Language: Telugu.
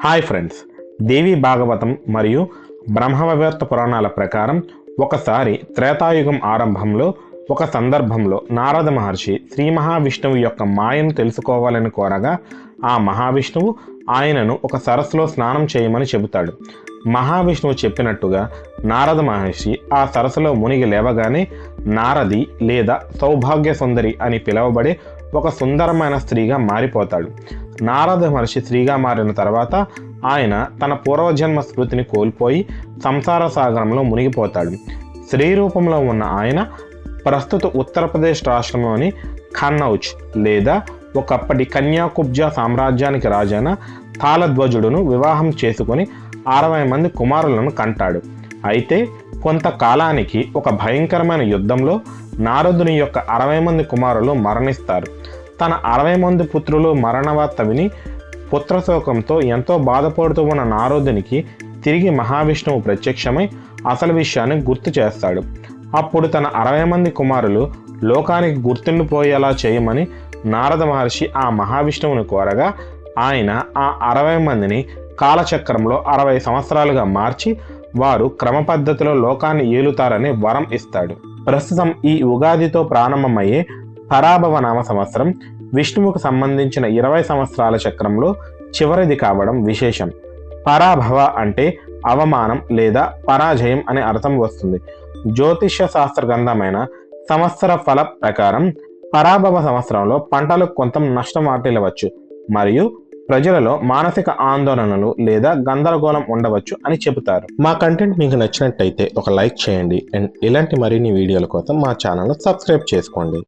హాయ్ ఫ్రెండ్స్, దేవి భాగవతం మరియు బ్రహ్మవైవర్త పురాణాల ప్రకారం ఒకసారి త్రేతాయుగం ఆరంభంలో ఒక సందర్భంలో నారద మహర్షి శ్రీ మహావిష్ణువు యొక్క మాయను తెలుసుకోవాలని కోరగా ఆ మహావిష్ణువు ఆయనను ఒక సరస్సులో స్నానం చేయమని చెబుతాడు. మహావిష్ణువు చెప్పినట్టుగా నారద మహర్షి ఆ సరస్సులో మునిగి లేవగానే నారది లేదా సౌభాగ్య సుందరి అని పిలువబడే ఒక సుందరమైన స్త్రీగా మారిపోతాడు. నారద మహర్షి స్త్రీగా మారిన తర్వాత ఆయన తన పూర్వజన్మ స్మృతిని కోల్పోయి సంసార సాగరంలో మునిగిపోతాడు. స్త్రీ రూపంలో ఉన్న ఆయన ప్రస్తుత ఉత్తరప్రదేశ్ రాష్ట్రంలోని ఖన్నౌజ్ లేదా ఒకప్పటి కన్యాకుబ్జా సామ్రాజ్యానికి రాజైన తాళధ్వజుడును వివాహం చేసుకొని 60 మంది కుమారులను కంటాడు. అయితే కొంతకాలానికి ఒక భయంకరమైన యుద్ధంలో నారదుని యొక్క 60 మంది కుమారులు మరణిస్తారు. తన 60 మంది పుత్రులు మరణవార్త విని పుత్రశోకంతో ఎంతో బాధపడుతూ ఉన్న నారదునికి తిరిగి మహావిష్ణువు ప్రత్యక్షమై అసలు విషయాన్ని గుర్తు చేస్తాడు. అప్పుడు తన 60 మంది కుమారులు లోకానికి గుర్తుండిపోయేలా చేయమని నారద మహర్షి ఆ మహావిష్ణువుని కోరగా ఆయన ఆ 60 మందిని కాలచక్రంలో 60 సంవత్సరాలుగా మార్చి వారు క్రమ పద్ధతిలో లోకాన్ని ఏలుతారని వరం ఇస్తాడు. ప్రస్తుతం ఈ ఉగాదితో ప్రారంభమయ్యే పరాభవ నామ సంవత్సరం విష్ణువుకు సంబంధించిన 20 సంవత్సరాల చక్రంలో చివరిది కావడం విశేషం. పరాభవ అంటే అవమానం లేదా పరాజయం అనే అర్థం వస్తుంది. జ్యోతిష్య శాస్త్ర గ్రంథమైన సంవత్సర ఫల ప్రకారం పరాభవ సంవత్సరంలో పంటలకు కొంత నష్టం వాటిల్లవచ్చు మరియు ప్రజలలో మానసిక ఆందోళనలు లేదా గందరగోళం ఉండవచ్చు అని చెబుతారు. మా కంటెంట్ మీకు నచ్చినట్టయితే ఒక లైక్ చేయండి అండ్ ఇలాంటి మరిన్ని వీడియోల కోసం మా ఛానల్ను సబ్స్క్రైబ్ చేసుకోండి.